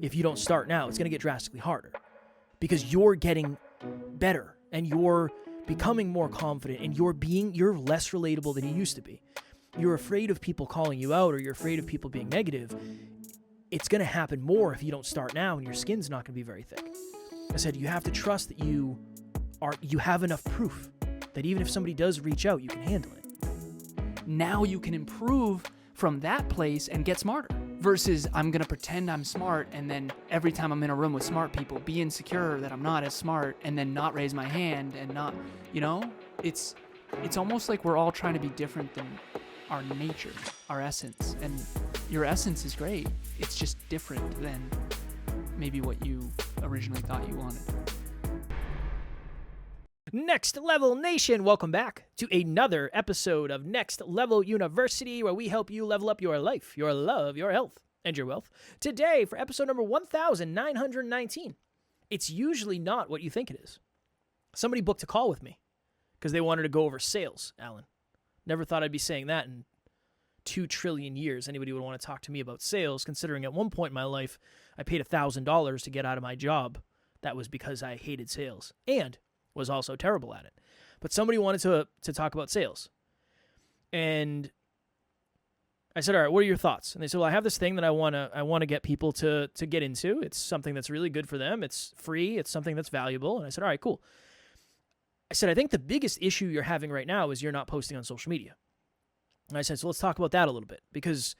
if you don't start now, it's going to get drastically harder because you're getting better and you're becoming more confident and you're less relatable than you used to be. You're afraid of people calling you out or you're afraid of people being negative. It's going to happen more if you don't start now and your skin's not going to be very thick. I said, you have to trust that you have enough proof that even if somebody does reach out, you can handle it. Now you can improve from that place and get smarter versus I'm going to pretend I'm smart and then every time I'm in a room with smart people, be insecure that I'm not as smart and then not raise my hand and not, it's almost like we're all trying to be different than our nature, our essence. And your essence is great. It's just different than maybe what you originally thought you wanted. Next Level Nation, welcome back to another episode of Next Level University, where we help you level up your life, your love, your health, and your wealth. Today, for episode number 1919, it's usually not what you think it is. Somebody booked a call with me because they wanted to go over sales, Alan. Never thought I'd be saying that in 2 trillion years. Anybody would want to talk to me about sales, considering at one point in my life, I paid $1,000 to get out of my job. That was because I hated sales and was also terrible at it. But somebody wanted to talk about sales. And I said, all right, what are your thoughts? And they said, well, I have this thing that I want to get people to get into. It's something that's really good for them. It's free. It's something that's valuable. And I said, all right, cool. I said, I think the biggest issue you're having right now is you're not posting on social media. And I said, so let's talk about that a little bit, because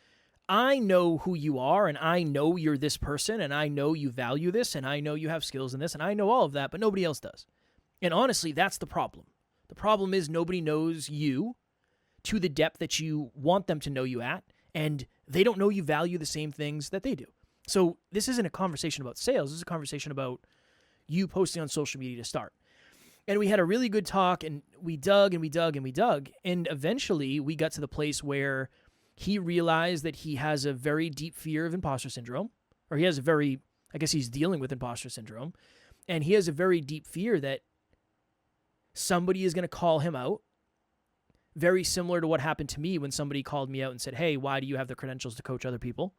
I know who you are, and I know you're this person, and I know you value this, and I know you have skills in this, and I know all of that, but nobody else does. And honestly, that's the problem. The problem is nobody knows you to the depth that you want them to know you at, and they don't know you value the same things that they do. So this isn't a conversation about sales. This is a conversation about you posting on social media to start. And we had a really good talk, and we dug, and we dug, and we dug, and eventually we got to the place where he realized that he has a very deep fear of imposter syndrome, or he has a very, I guess he's dealing with imposter syndrome, and he has a very deep fear that somebody is going to call him out, very similar to what happened to me when somebody called me out and said, hey, why do you have the credentials to coach other people?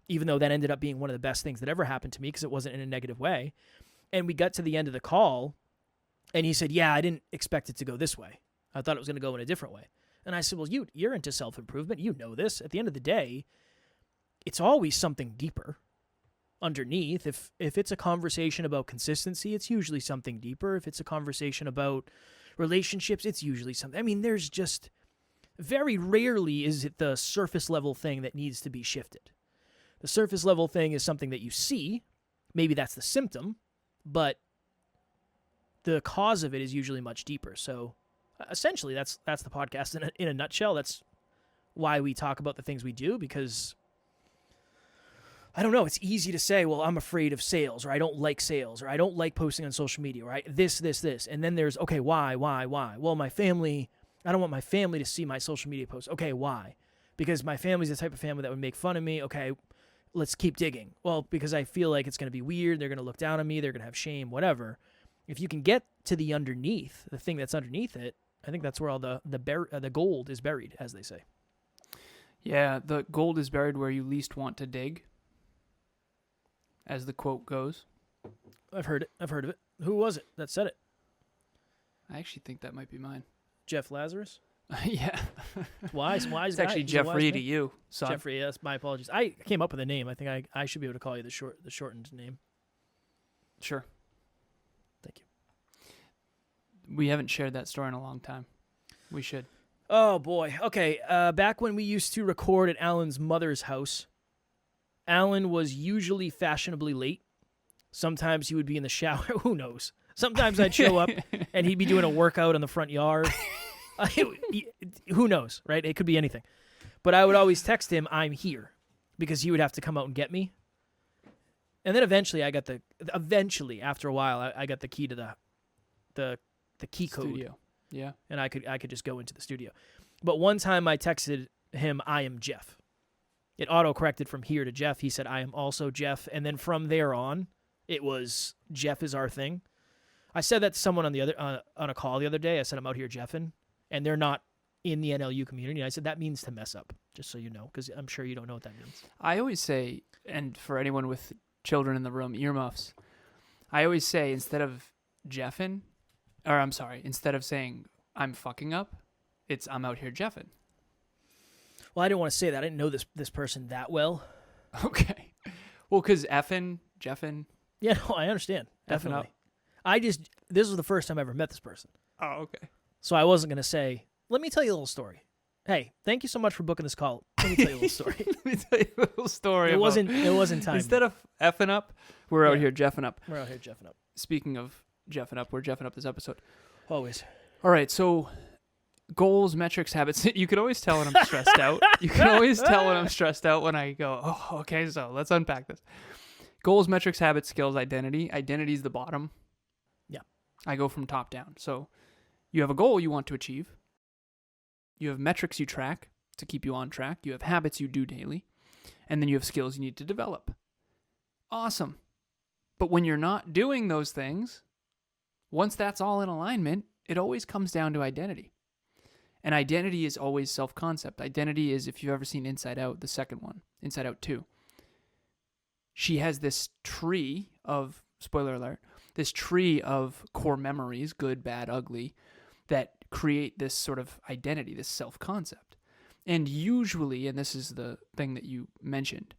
Even though that ended up being one of the best things that ever happened to me because it wasn't in a negative way. And we got to the end of the call, and he said, yeah, I didn't expect it to go this way. I thought it was going to go in a different way. And I said, well, you're into self-improvement. You know this. At the end of the day, it's always something deeper underneath. If it's a conversation about consistency, it's usually something deeper. If it's a conversation about relationships, it's usually something. I mean, there's just very rarely is it the surface level thing that needs to be shifted. The surface level thing is something that you see. Maybe that's the symptom, but the cause of it is usually much deeper. So essentially, that's the podcast in a nutshell. That's why we talk about the things we do, because I don't know, it's easy to say, well, I'm afraid of sales, or I don't like sales, or I don't like posting on social media, or this. And then there's, okay, why? Well, my family, I don't want my family to see my social media posts. Okay, why? Because my family's the type of family that would make fun of me. Okay, let's keep digging. Well, because I feel like it's going to be weird. They're going to look down on me. They're going to have shame, whatever. If you can get to the underneath, the thing that's underneath it, I think that's where all the gold is buried, as they say. Yeah, the gold is buried where you least want to dig, as the quote goes. I've heard it. Who was it that said it? I actually think that might be mine. Jeff Lazarus? Yeah. Wise It's guy. actually He's Jeffrey to you, son. Jeffrey, yes, my apologies. I came up with a name. I think I should be able to call you the shortened name. Sure. Thank you. We haven't shared that story in a long time. We should. Oh, boy. Okay, back when we used to record at Alan's mother's house, Alan was usually fashionably late. Sometimes he would be in the shower. Who knows? Sometimes I'd show up and he'd be doing a workout in the front yard. Who knows, right? It could be anything. But I would always text him, I'm here, because he would have to come out and get me. And then eventually, after a while, I got the key to the key code. Studio. Yeah. And I could just go into the studio. But one time I texted him, I am Jeff. It auto-corrected from here to Jeff. He said, I am also Jeff. And then from there on, it was Jeff is our thing. I said that to someone on a call the other day. I said, I'm out here Jeffing. And they're not in the NLU community. And I said, that means to mess up, just so you know, because I'm sure you don't know what that means. I always say, and for anyone with children in the room, earmuffs. I always say instead of instead of saying I'm fucking up, it's I'm out here jeffing. Well, I didn't want to say that. I didn't know this person that well. Okay. Well, because effing, jeffing. Yeah, no, I understand. Effing up. Definitely. This was the first time I ever met this person. Oh, okay. So I wasn't going to say, let me tell you a little story. Hey, thank you so much for booking this call. Let me tell you a little story. Let me tell you a little story. It wasn't time. Instead of effing up, we're out here jeffing up. We're out here jeffing up. Speaking of jeffing up, we're jeffing up this episode. Always. All right, so goals, metrics, habits. You can always tell when I'm stressed out. You can always tell when I'm stressed out when I go, oh, okay, so let's unpack this. Goals, metrics, habits, skills, identity. Identity is the bottom. Yeah. I go from top down. So you have a goal you want to achieve. You have metrics you track to keep you on track. You have habits you do daily. And then you have skills you need to develop. Awesome. But when you're not doing those things, once that's all in alignment, it always comes down to identity. And identity is always self-concept. Identity is, if you've ever seen Inside Out, the second one, Inside Out 2. She has this tree of, spoiler alert, this tree of core memories, good, bad, ugly, that create this sort of identity, this self-concept. And usually, and this is the thing that you mentioned,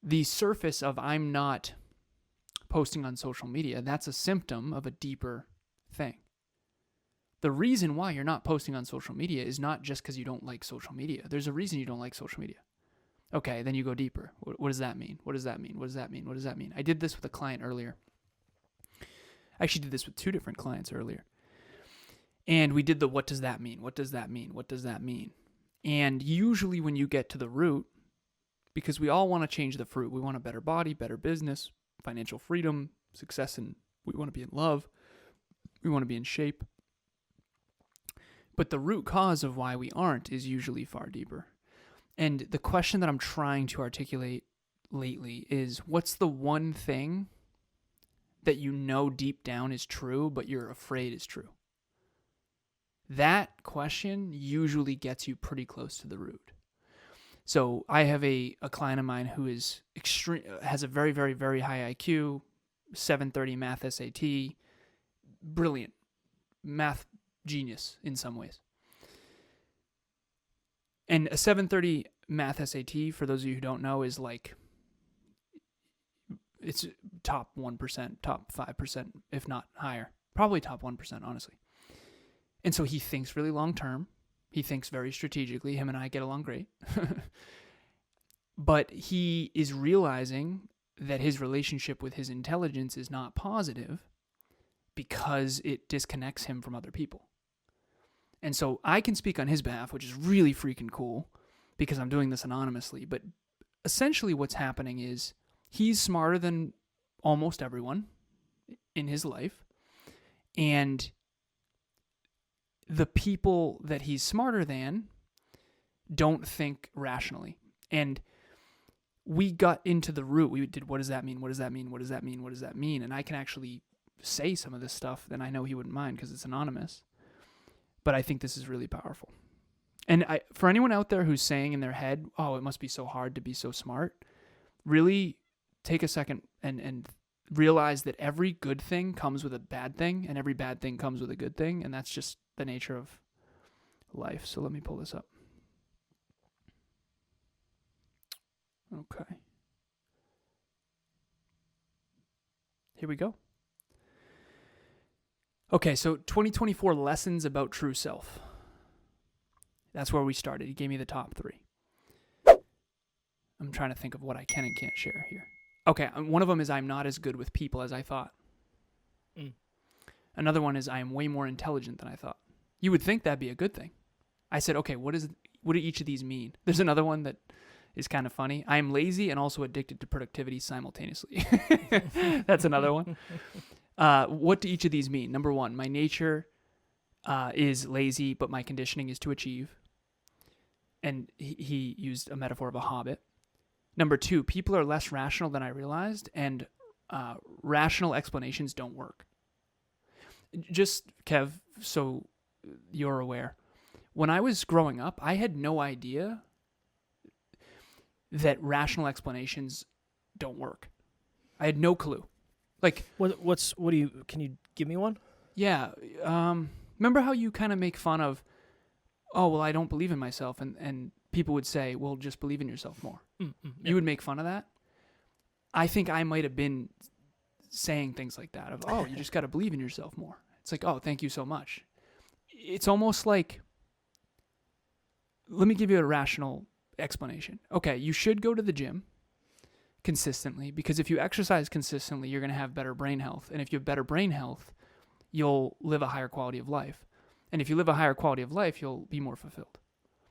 the surface of I'm not posting on social media, that's a symptom of a deeper thing. The reason why you're not posting on social media is not just because you don't like social media. There's a reason you don't like social media. Okay, then you go deeper. What does that mean? What does that mean? What does that mean? What does that mean? I did this with a client earlier. I actually did this with 2 different clients earlier. And we did the what does that mean? What does that mean? What does that mean? And usually when you get to the root, because we all want to change the fruit. We want a better body, better business, financial freedom, success, and we want to be in love. We want to be in shape. But the root cause of why we aren't is usually far deeper. And the question that I'm trying to articulate lately is, what's the one thing that you know deep down is true, but you're afraid is true? That question usually gets you pretty close to the root. So I have a client of mine who is has a very, very, very high IQ, 730 math SAT, brilliant math genius in some ways. And a 730 math SAT, for those of you who don't know, is like, it's top 1%, top 5%, if not higher. Probably top 1%, honestly. And so he thinks really long term. He thinks very strategically. Him and I get along great. But he is realizing that his relationship with his intelligence is not positive because it disconnects him from other people. And so I can speak on his behalf, which is really freaking cool because I'm doing this anonymously. But essentially what's happening is he's smarter than almost everyone in his life. And the people that he's smarter than don't think rationally. And we got into the root. We did, what does that mean? What does that mean? What does that mean? What does that mean? And I can actually say some of this stuff, and I know he wouldn't mind because it's anonymous. But I think this is really powerful. And for anyone out there who's saying in their head, oh, it must be so hard to be so smart, really take a second and realize that every good thing comes with a bad thing, and every bad thing comes with a good thing, and that's just the nature of life. So let me pull this up. Okay. Here we go. Okay, so 2024 lessons about true self. That's where we started. He gave me the top 3. I'm trying to think of what I can and can't share here. Okay, one of them is I'm not as good with people as I thought. Another one is I am way more intelligent than I thought. You would think that'd be a good thing. I said, okay, what do each of these mean? There's another one that is kind of funny. I am lazy and also addicted to productivity simultaneously. That's another one. What do each of these mean? Number 1, my nature is lazy, but my conditioning is to achieve. And he used a metaphor of a hobbit. Number 2, people are less rational than I realized, and rational explanations don't work. Just, Kev, so you're aware, when I was growing up, I had no idea that rational explanations don't work. I had no clue. Like, can you give me one? yeah. Remember how you kind of make fun of, oh, well, I don't believe in myself. And people would say, well, just believe in yourself more. Yeah. You would make fun of that. I think I might have been saying things like that of, oh, you just got to believe in yourself more. It's like, oh, thank you so much. It's almost like, let me give you a rational explanation. Okay, you should go to the gym consistently, because if you exercise consistently, you're going to have better brain health. And if you have better brain health, you'll live a higher quality of life. And if you live a higher quality of life, you'll be more fulfilled.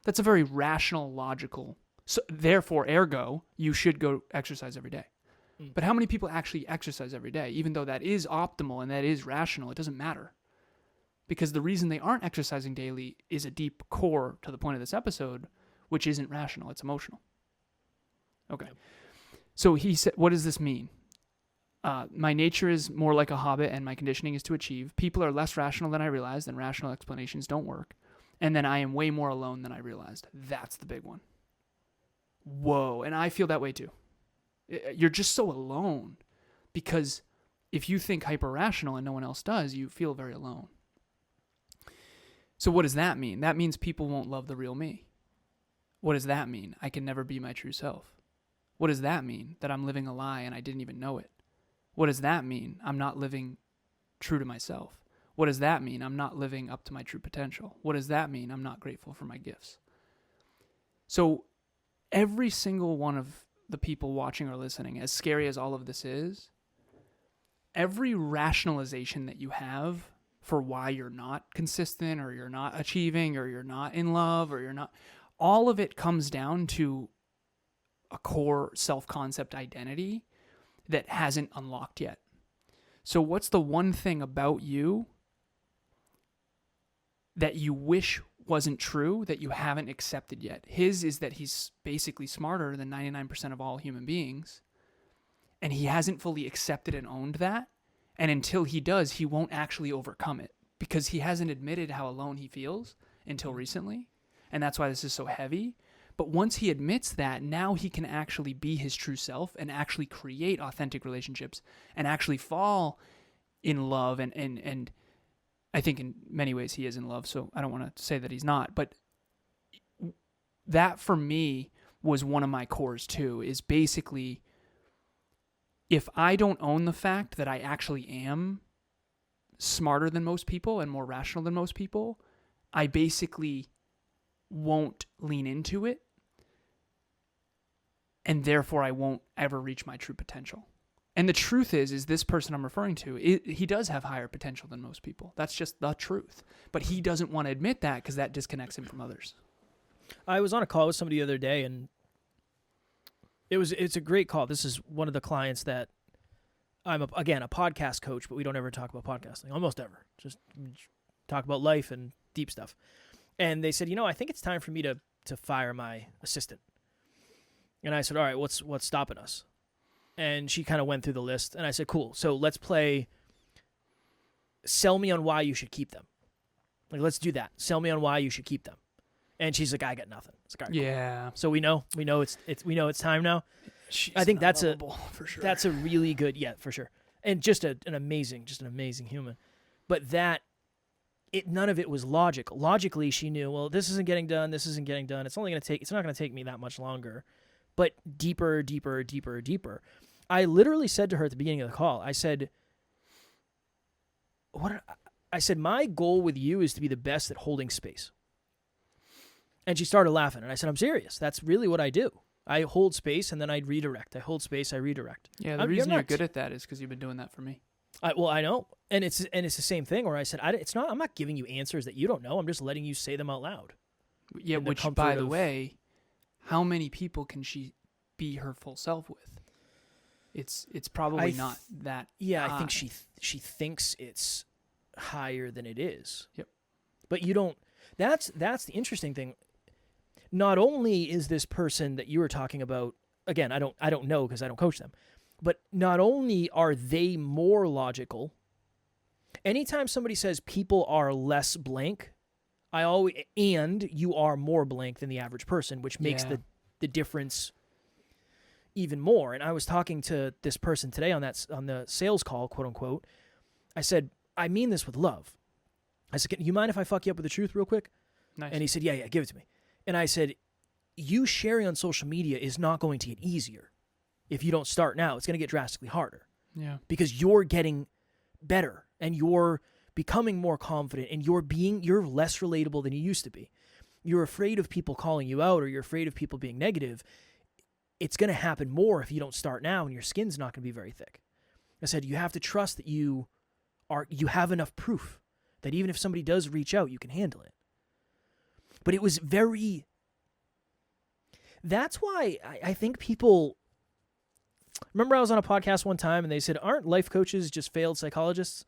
That's a very rational, logical. So therefore, ergo, you should go exercise every day. But how many people actually exercise every day? Even though that is optimal and that is rational, it doesn't matter. Because the reason they aren't exercising daily is a deep core to the point of this episode, which isn't rational, it's emotional. Okay. So he said, what does this mean? My nature is more like a hobbit and my conditioning is to achieve. People are less rational than I realized, and rational explanations don't work. And then I am way more alone than I realized. That's the big one. Whoa. And I feel that way too. You're just so alone, because if you think hyper-rational and no one else does, you feel very alone. So what does that mean? That means people won't love the real me. What does that mean? I can never be my true self. What does that mean? That I'm living a lie and I didn't even know it. What does that mean? I'm not living true to myself. What does that mean? I'm not living up to my true potential. What does that mean? I'm not grateful for my gifts. So every single one of the people watching or listening, as scary as all of this is, every rationalization that you have for why you're not consistent or you're not achieving or you're not in love or you're not, all of it comes down to a core self-concept identity that hasn't unlocked yet. So what's the one thing about you that you wish wasn't true that you haven't accepted yet? His is that he's basically smarter than 99% of all human beings, and he hasn't fully accepted and owned that. And until he does, he won't actually overcome it, because he hasn't admitted how alone he feels until recently. And that's why this is so heavy. But once he admits that, now he can actually be his true self and actually create authentic relationships and actually fall in love. And I think in many ways he is in love, so I don't want to say that he's not. But that for me was one of my cores too, is basically, if I don't own the fact that I actually am smarter than most people and more rational than most people, I basically won't lean into it. And therefore I won't ever reach my true potential. And the truth is this person I'm referring to, he does have higher potential than most people. That's just the truth. But he doesn't want to admit that because that disconnects him from others. I was on a call with somebody the other day, and it's a great call. This is one of the clients that I'm, a podcast coach, but we don't ever talk about podcasting. Almost ever. Just talk about life and deep stuff. And they said, I think it's time for me to fire my assistant. And I said, all right, what's stopping us? And she kind of went through the list, and I said, cool. So let's play sell me on why you should keep them. Like, let's do that. Sell me on why you should keep them. And she's like, I got nothing. It's like, all right, yeah. Cool. So we know it's time now. I think that's for sure. That's a really good, for sure. And just an amazing human. But none of it was logical. Logically, she knew, well, this isn't getting done. It's not going to take me that much longer. But deeper. I literally said to her at the beginning of the call, I said, my goal with you is to be the best at holding space. And she started laughing, and I said, I'm serious. That's really what I do. I hold space, and then I redirect. I hold space, I redirect. Yeah, the reason you're good at that is because you've been doing that for me. I know. And it's the same thing where I said, I'm not giving you answers that you don't know. I'm just letting you say them out loud. Yeah, which, by the way, how many people can she be her full self with? It's probably not that high. I think she thinks it's higher than it is. Yep. But you don't. That's the interesting thing. Not only is this person that you were talking about, again, I don't know because I don't coach them, but not only are they more logical. Anytime somebody says people are less blank, and you are more blank than the average person, which makes the difference even more. And I was talking to this person today on the sales call, quote unquote. I said, I mean this with love. I said, you mind if I fuck you up with the truth real quick? Nice. And he said, yeah, give it to me. And I said, you sharing on social media is not going to get easier. If you don't start now, it's going to get drastically harder. Yeah. Because you're getting better and you're becoming more confident and you're less relatable than you used to be. You're afraid of people calling you out or you're afraid of people being negative. It's going to happen more if you don't start now and your skin's not going to be very thick. I said, you have to trust that you have enough proof that even if somebody does reach out, you can handle it. But it was that's why I think people, remember I was on a podcast one time and they said, aren't life coaches just failed psychologists?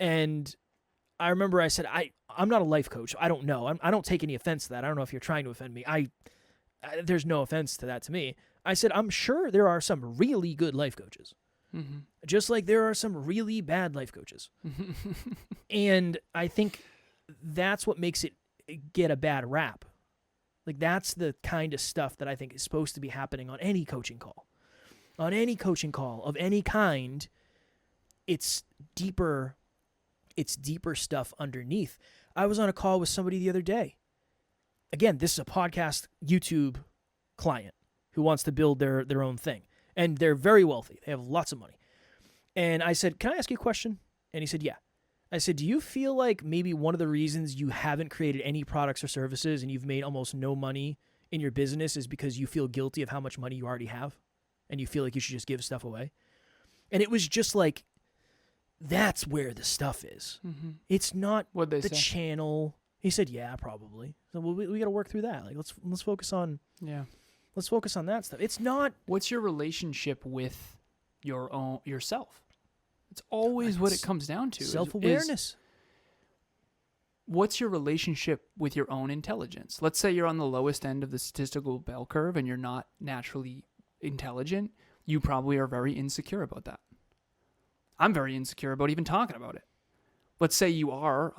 And I remember I said, I'm not a life coach. I don't know. I don't take any offense to that. I don't know if you're trying to offend me. There's no offense to that to me. I said, I'm sure there are some really good life coaches. Mm-hmm. Just like there are some really bad life coaches. And I think that's what makes it get a bad rap. Like that's the kind of stuff that I think is supposed to be happening on any coaching call. On any coaching call of any kind, it's deeper stuff underneath. I was on a call with somebody the other day. Again, this is a podcast YouTube client who wants to build their own thing. And they're very wealthy. They have lots of money. And I said, can I ask you a question? And he said, yeah. I said, do you feel like maybe one of the reasons you haven't created any products or services and you've made almost no money in your business is because you feel guilty of how much money you already have? And you feel like you should just give stuff away? And it was just like, that's where the stuff is. Mm-hmm. It's not the channel. He said, yeah, probably. So we got to work through that. Like, let's focus on that stuff. It's not. What's your relationship with yourself? It's always what it comes down to. Self-awareness. What's your relationship with your own intelligence? Let's say you're on the lowest end of the statistical bell curve and you're not naturally intelligent. You probably are very insecure about that. I'm very insecure about even talking about it. Let's say you are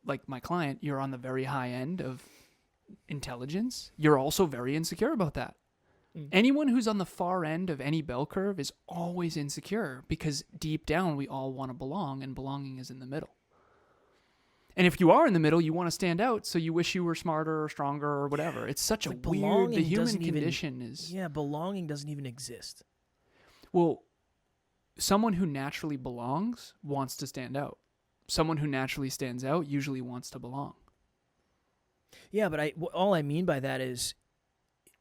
like my client, you're on the very high end of intelligence. You're also very insecure about that. Anyone who's on the far end of any bell curve is always insecure because deep down we all want to belong, and belonging is in the middle. And if you are in the middle, you want to stand out, so you wish you were smarter or stronger or whatever. It's such a weird, the human condition is... Yeah, belonging doesn't even exist. Well, someone who naturally belongs wants to stand out. Someone who naturally stands out usually wants to belong. Yeah, but all I mean by that is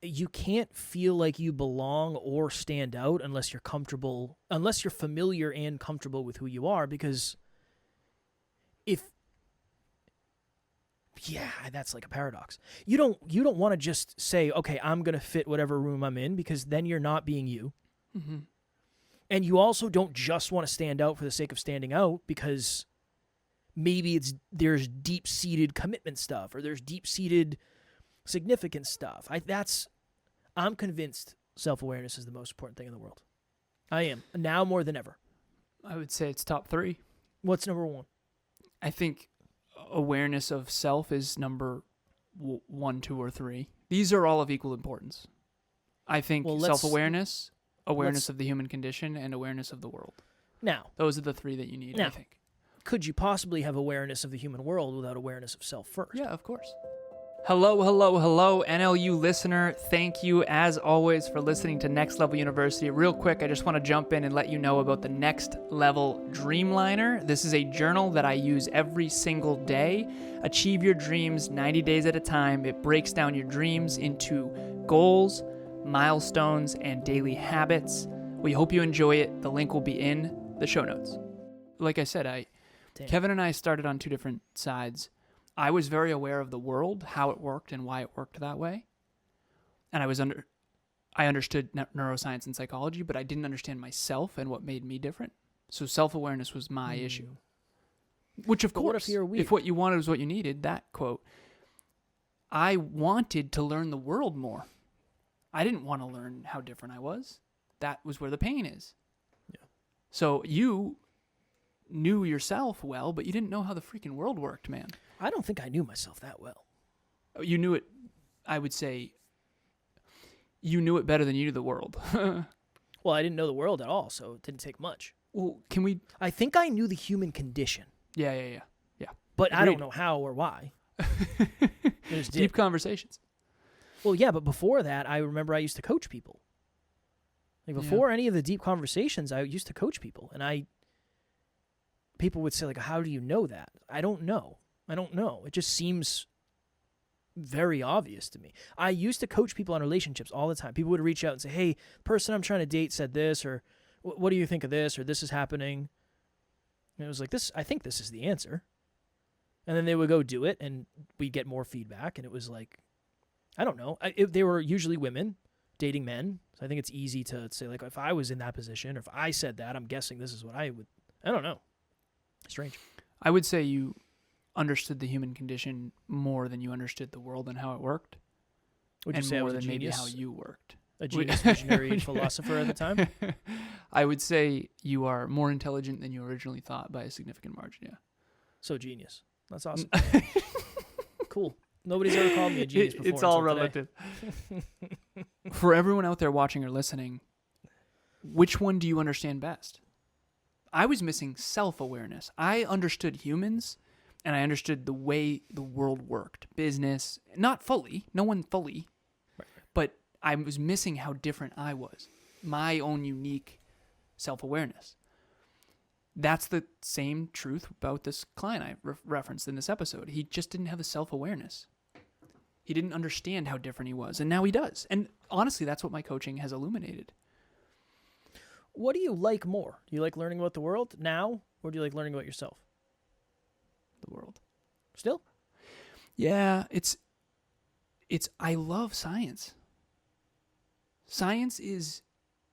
you can't feel like you belong or stand out unless you're comfortable, unless you're familiar and comfortable with who you are, because that's like a paradox. You don't want to just say, okay, I'm going to fit whatever room I'm in, because then you're not being you. Mm-hmm. And you also don't just want to stand out for the sake of standing out, because maybe there's deep-seated commitment stuff, or there's deep-seated significant stuff. I'm convinced self-awareness is the most important thing in the world. I am, now more than ever. I would say it's top 3. What's number 1? I think awareness of self is number 1, 2, or 3. These are all of equal importance. I think self-awareness, awareness of the human condition, and awareness of the world. Now, those are the 3 that you need, I think. Could you possibly have awareness of the human world without awareness of self first? Yeah, of course. Hello, NLU listener. Thank you, as always, for listening to Next Level University. Real quick, I just want to jump in and let you know about the Next Level Dreamliner. This is a journal that I use every single day. Achieve your dreams 90 days at a time. It breaks down your dreams into goals, milestones, and daily habits. We hope you enjoy it. The link will be in the show notes. Like I said, Kevin and I started on 2 different sides. I was very aware of the world, how it worked, and why it worked that way. And I understood neuroscience and psychology, but I didn't understand myself and what made me different. So self-awareness was my issue. Which, of course, if what you wanted was what you needed, that quote, I wanted to learn the world more. I didn't want to learn how different I was. That was where the pain is. Yeah. So you knew yourself well, but you didn't know how the freaking world worked, man. I don't think I knew myself that well. You knew it, I would say, You knew it better than you knew the world. Well, I didn't know the world at all, so it didn't take much. Well, can we? I think I knew the human condition, Yeah. but I Agreed. don't know how or why. There's Deep conversations. Well, yeah, but before that, I remember I used to coach people. Like before any of the deep conversations, I used to coach people, and people would say, like, how do you know that? I don't know. It just seems very obvious to me. I used to coach people on relationships all the time. People would reach out and say, hey, the person I'm trying to date said this, or what do you think of this, or this is happening. And it was like, I think this is the answer. And then they would go do it, and we'd get more feedback, and it was like, I don't know. They were usually women dating men, so I think it's easy to say, like, if I was in that position, or if I said that, I'm guessing this is what I would. I don't know. Strange. I would say you understood the human condition more than you understood the world and how it worked. Would you and say I more was a than maybe genius? how you worked. A genius visionary philosopher at the time? I would say you are more intelligent than you originally thought by a significant margin, yeah. So genius. That's awesome. Cool. Nobody's ever called me a genius before. It's all until relative. For everyone out there watching or listening, which one do you understand best? I was missing self-awareness. I understood humans, and I understood the way the world worked. Business, not fully. No one fully. Right. But I was missing how different I was. My own unique self-awareness. That's the same truth about this client I referenced in this episode. He just didn't have the self-awareness. He didn't understand how different he was, and now he does. And honestly, that's what my coaching has illuminated. What do you like more? Do you like learning about the world now, or do you like learning about yourself? The world. Still? Yeah, I love science. Science is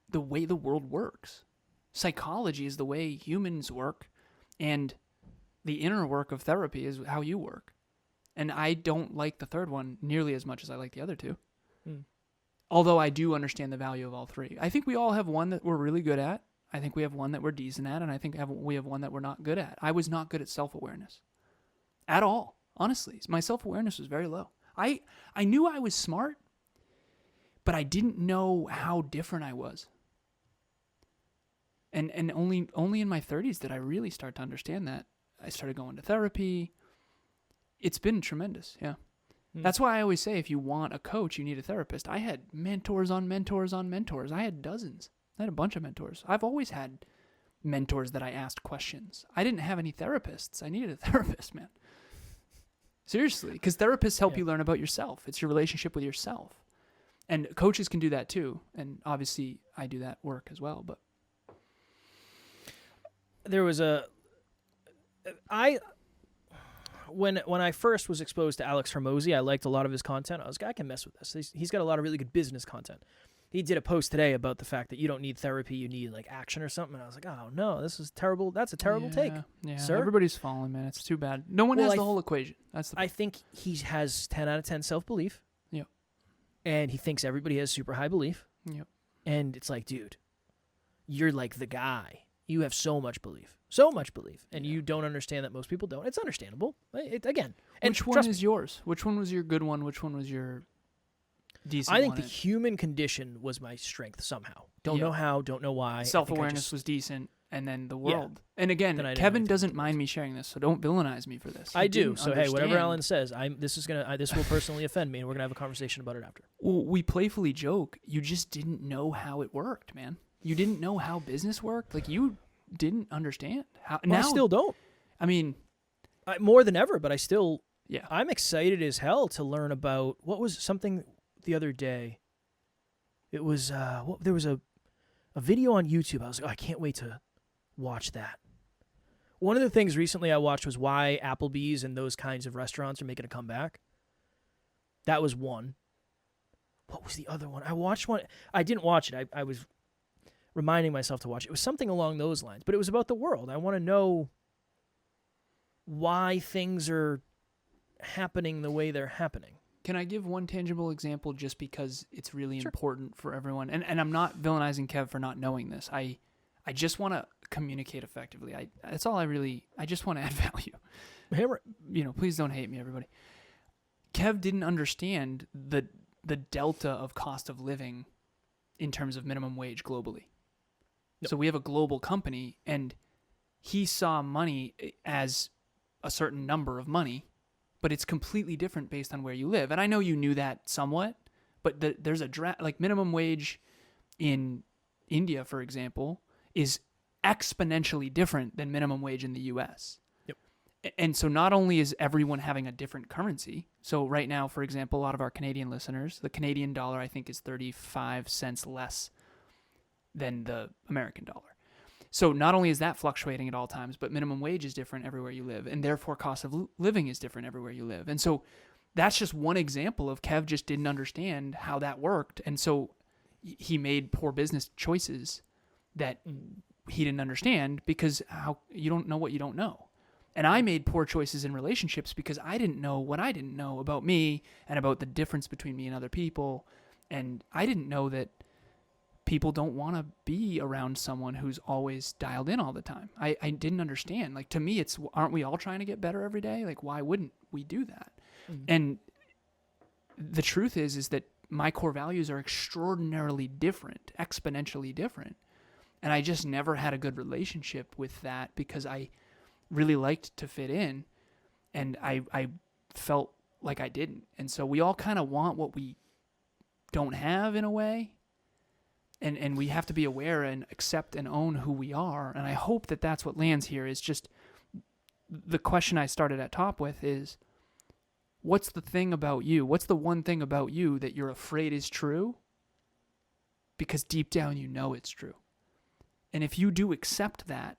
the way the world works. Psychology is the way humans work, and the inner work of therapy is how you work. And I don't like the third one nearly as much as I like the other two. Although I do understand the value of all three. I think we all have one that we're really good at. I think we have one that we're decent at, and I think we have one that we're not good at. I was not good at self-awareness at all, honestly. My self-awareness was very low. I knew I was smart, but I didn't know how different I was. And only in my 30s did I really start to understand that. I started going to therapy. It's been tremendous, yeah. That's why I always say if you want a coach, you need a therapist. I had mentors on mentors on mentors. I had dozens. I had a bunch of mentors. I've always had mentors that I asked questions. I didn't have any therapists. I needed a therapist, man. Seriously, because therapists help you learn about yourself. It's your relationship with yourself. And coaches can do that too. And obviously, I do that work as well. But there was when I first was exposed to Alex Hormozi, I liked a lot of his content. I was like, I can mess with this. He's got a lot of really good business content. He did a post today about the fact that you don't need therapy, you need like action or something. And I was like, oh no, this is terrible. That's a terrible take. Yeah, sir. Everybody's falling, man. It's too bad. No one has the whole equation. That's the I think he has 10 out of 10 self-belief. Yep. And he thinks everybody has super high belief. Yep. And it's like, dude, you're like the guy. You have so much belief, and you don't understand that most people don't. It's understandable. Which one is yours? Which one was your good one? Which one was your decent I think one? the human condition was my strength somehow. Don't know how, don't know why. Self-awareness was decent, and then the world. And again, Then Kevin doesn't mind me sharing this, so don't villainize me for this. I do. So hey, whatever understand. Alan says, this will personally offend me, and we're gonna have a conversation about it after. Well, we playfully joke. You just didn't know how it worked, man. You didn't know how business worked. Like you didn't understand how. Well, now I still don't. I mean, more than ever, but I still. Yeah. I'm excited as hell to learn about what was something the other day. It was there was a video on YouTube. I was like, oh, I can't wait to watch that. One of the things recently I watched was why Applebee's and those kinds of restaurants are making a comeback. That was one. What was the other one? I watched one. I didn't watch it. I was reminding myself to watch it. It was something along those lines, but it was about the world. I want to know why things are happening the way they're happening. Can I give one tangible example just because it's really important for everyone? And I'm not villainizing Kev for not knowing this. I just want to communicate effectively. That's all I just want to add value. Please don't hate me, everybody. Kev didn't understand the the delta of cost of living in terms of minimum wage globally. Yep. So we have a global company, and he saw money as a certain number of money, but it's completely different based on where you live. And I know you knew that somewhat, but there's like minimum wage in India, for example, is exponentially different than minimum wage in the US. Yep. And so not only is everyone having a different currency, so right now, for example, a lot of our Canadian listeners, the Canadian dollar, I think, is 35 cents less than the American dollar. So not only is that fluctuating at all times, but minimum wage is different everywhere you live, and therefore cost of living is different everywhere you live. And so that's just one example of Kev just didn't understand how that worked, and so he made poor business choices that he didn't understand because how you don't know what you don't know. And I made poor choices in relationships because I didn't know what I didn't know about me and about the difference between me and other people. And I didn't know that people don't want to be around someone who's always dialed in all the time. I didn't understand. Like, to me, it's, aren't we all trying to get better every day? Like, why wouldn't we do that? And the truth is that my core values are extraordinarily different, exponentially different. And I just never had a good relationship with that because I really liked to fit in, and I felt like I didn't. And so we all kind of want what we don't have in a way. And we have to be aware and accept and own who we are. And I hope that that's what lands here, is just the question I started at top with is, what's the thing about you? What's the one thing about you that you're afraid is true? Because deep down you know it's true. And if you do accept that,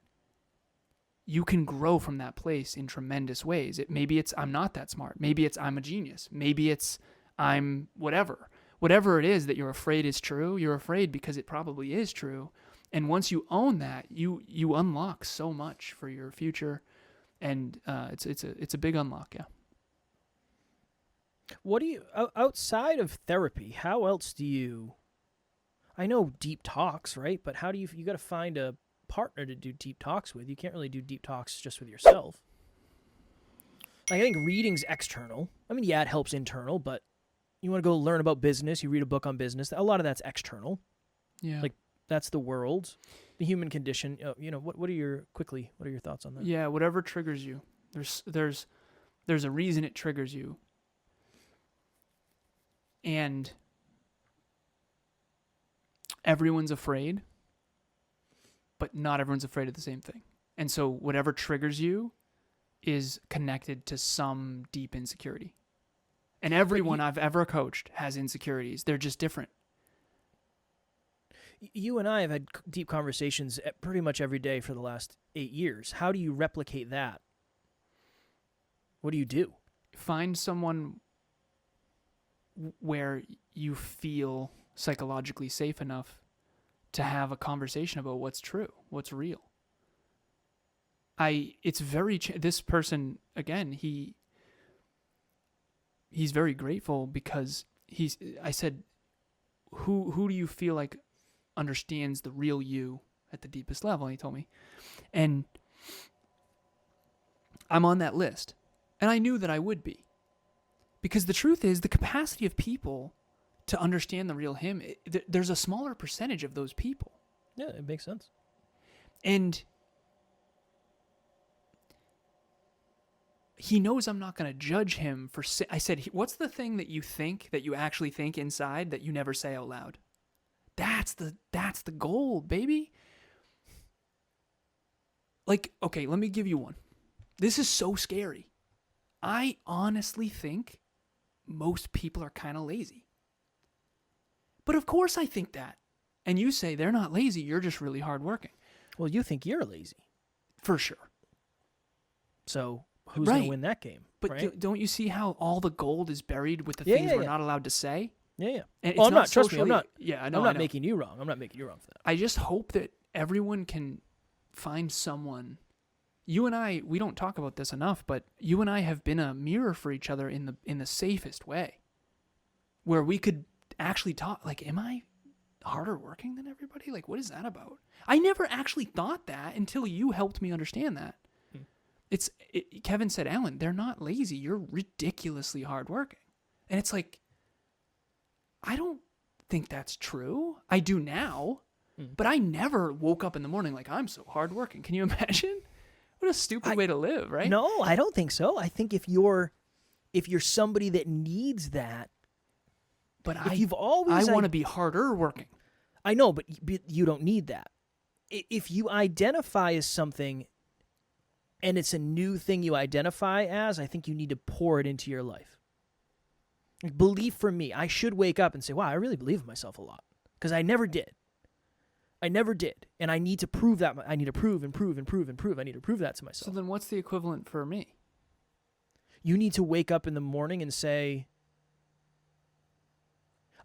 you can grow from that place in tremendous ways. Maybe it's I'm not that smart. Maybe it's I'm a genius. Maybe it's I'm whatever. Whatever it is that you're afraid is true, you're afraid because it probably is true. And once you own that, you unlock so much for your future. And it's a big unlock, yeah. What do you, outside of therapy, how else do you, I know deep talks, right? But how do you got to find a partner to do deep talks with. You can't really do deep talks just with yourself. Like, I think reading's external. I mean, yeah, it helps internal, but you want to go learn about business, you read a book on business, a lot of that's external. Yeah. Like, that's the world, the human condition. What are your thoughts on that? Yeah, whatever triggers you. There's a reason it triggers you. And everyone's afraid, but not everyone's afraid of the same thing. And so whatever triggers you is connected to some deep insecurity. And everyone I've ever coached has insecurities. They're just different. You and I have had deep conversations pretty much every day for the last 8 years. How do you replicate that? What do you do? Find someone where you feel psychologically safe enough to have a conversation about what's true, what's real. This person, again, he's very grateful because I said, who do you feel like understands the real you at the deepest level? And he told me. And I'm on that list. And I knew that I would be. Because the truth is, the capacity of people to understand the real him, there's a smaller percentage of those people. Yeah, it makes sense. And he knows I'm not going to judge him for... I said, what's the thing that you actually think inside that you never say out loud? That's the goal, baby. Like, okay, let me give you one. This is so scary. I honestly think most people are kind of lazy. But of course I think that. And you say they're not lazy, you're just really hardworking. Well, you think you're lazy. For sure. So who's going to win that game? But right? Don't you see how all the gold is buried with the things we're not allowed to say? Yeah. And I'm not. Trust me, I'm not. Yeah, I'm not making you wrong. I'm not making you wrong for that. I just hope that everyone can find someone. You and I, we don't talk about this enough, but you and I have been a mirror for each other in the safest way, where we could actually talk. Like, am I harder working than everybody? Like, what is that about? I never actually thought that until you helped me understand that. Kevin said, Alan, they're not lazy. You're ridiculously hardworking. And it's like, I don't think that's true. I do now, but I never woke up in the morning like, I'm so hardworking. Can you imagine? What a stupid way to live, right? No, I don't think so. I think if you're somebody that needs that, but if you've always, I want to be harder working. I know, but you don't need that. If you identify as something and it's a new thing you identify as, I think you need to pour it into your life. Like, belief for me, I should wake up and say, wow, I really believe in myself a lot. Because I never did. I never did. And I need to prove that. I need to prove and prove and prove and prove. I need to prove that to myself. So then what's the equivalent for me? You need to wake up in the morning and say,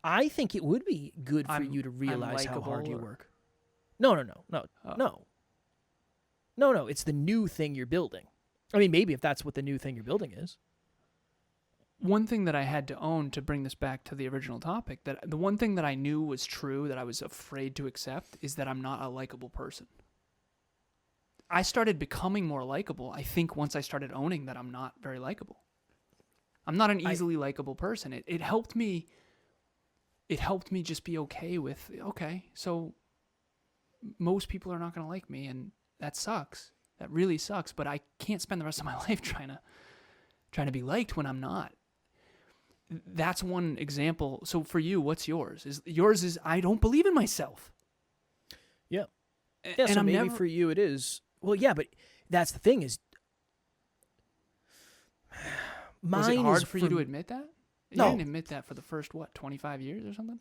I think it would be good for you to realize how hard you work. No. No. It's the new thing you're building. I mean, maybe if that's what the new thing you're building is. One thing that I had to own, to bring this back to the original topic, that the one thing that I knew was true that I was afraid to accept is that I'm not a likable person. I started becoming more likable, I think, once I started owning that I'm not very likable. I'm not an easily likable person. It helped me. It helped me just be okay with, okay, so most people are not going to like me, and that sucks. That really sucks, but I can't spend the rest of my life trying to be liked when I'm not. That's one example. So for you, what's yours? Yours is I don't believe in myself. Yeah. And so maybe for you it is. Well, yeah, but that's the thing is. Was it hard for you to admit that? No. You didn't admit that for the first, 25 years or something?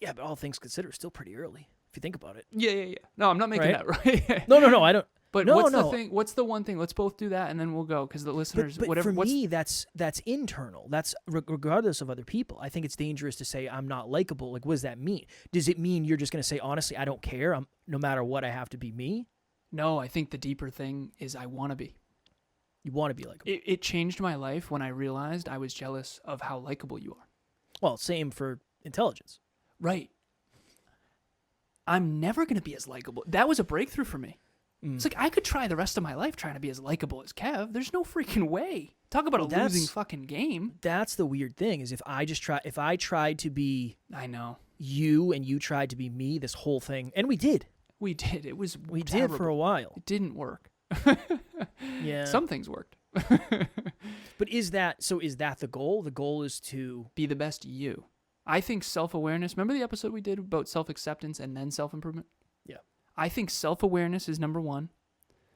Yeah, but all things considered, still pretty early, if you think about it. Yeah. No, I'm not making that right. No, I don't. But what's the thing? What's the one thing? Let's both do that, and then we'll go, because the listeners, but whatever. For me, that's internal. That's regardless of other people. I think it's dangerous to say I'm not likable. Like, what does that mean? Does it mean you're just going to say, honestly, I don't care? No matter what, I have to be me? No, I think the deeper thing is I want to be. You want to be likable. It changed my life when I realized I was jealous of how likable you are. Well, same for intelligence. Right. I'm never going to be as likable. That was a breakthrough for me. It's like I could try the rest of my life trying to be as likable as Kev. There's no freaking way. Talk about a losing fucking game. That's the weird thing is if I tried to be I know you and you tried to be me, this whole thing, and we did. We did. It was we terrible. did for a while. It didn't work. Yeah. Some things worked. But is that the goal? The goal is to be the best you. I think self-awareness, remember the episode we did about self-acceptance and then self-improvement? Yeah. I think self-awareness is number 1,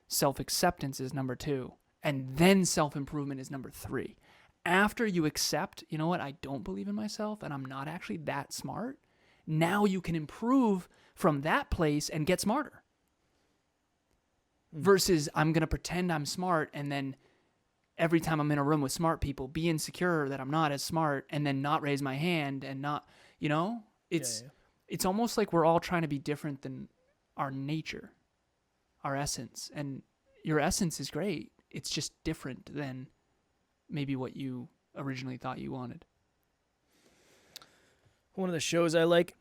self-acceptance is number 2, and then self-improvement is number 3. After you accept, you know what, I don't believe in myself and I'm not actually that smart, now you can improve from that place and get smarter. Versus I'm going to pretend I'm smart and then every time I'm in a room with smart people, be insecure that I'm not as smart and then not raise my hand and not, it's almost like we're all trying to be different than our nature, our essence. And your essence is great. It's just different than maybe what you originally thought you wanted. One of the shows I like,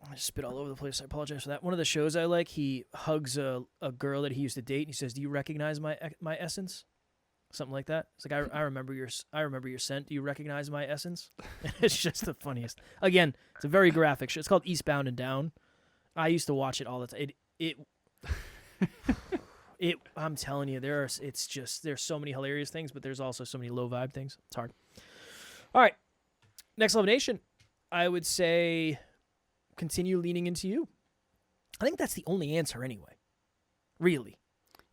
I spit all over the place. I apologize for that. One of the shows I like, he hugs a girl that he used to date and he says, "Do you recognize my essence?" Something like that. It's like, I remember your scent. Do you recognize my essence? It's just the funniest. Again, it's a very graphic show. It's called Eastbound and Down. I used to watch it all the time. I'm telling you, there's so many hilarious things, but there's also so many low vibe things. It's hard. All right. Next Level Nation, I would say continue leaning into you. I think that's the only answer anyway. Really.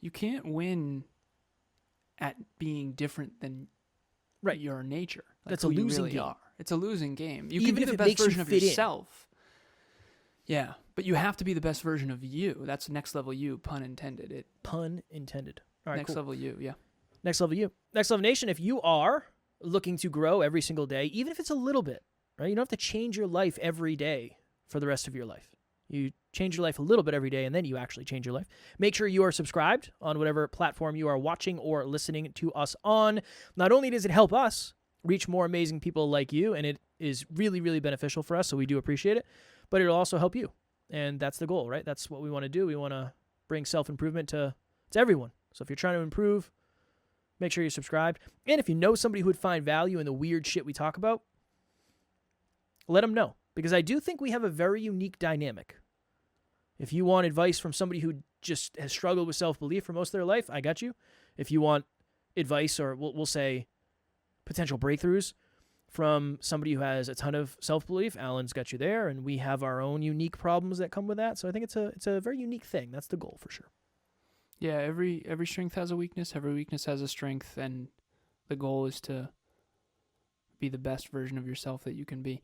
You can't win at being different than your nature. Like that's a losing really game. It's a losing game. You Even can be if the it best makes you version of fit in. yourself. Yeah, but you have to be the best version of you. That's next level you, pun intended. Pun intended. All right, next level you, yeah. Next Level you. Next Level Nation, if you are looking to grow every single day, even if it's a little bit, right? You don't have to change your life every day for the rest of your life. You change your life a little bit every day, and then you actually change your life. Make sure you are subscribed on whatever platform you are watching or listening to us on. Not only does it help us reach more amazing people like you, and it is really, really beneficial for us, so we do appreciate it, but it'll also help you. And that's the goal, right? That's what we want to do. We want to bring self-improvement to everyone. So if you're trying to improve, make sure you're subscribed. And if you know somebody who would find value in the weird shit we talk about, let them know, because I do think we have a very unique dynamic. If you want advice from somebody who just has struggled with self-belief for most of their life, I got you. If you want advice, or we'll say potential breakthroughs from somebody who has a ton of self-belief, Alan's got you there, and we have our own unique problems that come with that. So I think it's a very unique thing. That's the goal for sure. Yeah, every strength has a weakness. Every weakness has a strength, and the goal is to be the best version of yourself that you can be.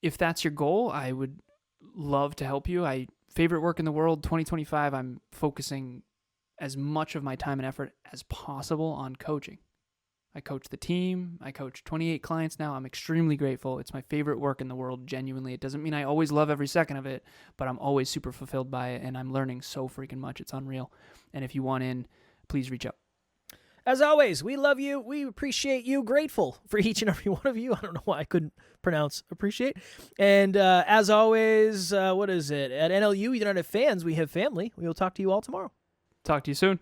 If that's your goal, I would love to help you. Favorite work in the world, 2025, I'm focusing as much of my time and effort as possible on coaching. I coach the team. I coach 28 clients now. I'm extremely grateful. It's my favorite work in the world, genuinely. It doesn't mean I always love every second of it, but I'm always super fulfilled by it, and I'm learning so freaking much. It's unreal. And if you want in, please reach out. As always, we love you. We appreciate you. Grateful for each and every one of you. I don't know why I couldn't pronounce appreciate. And as always, what is it? At NLU, you don't have fans. We have family. We will talk to you all tomorrow. Talk to you soon.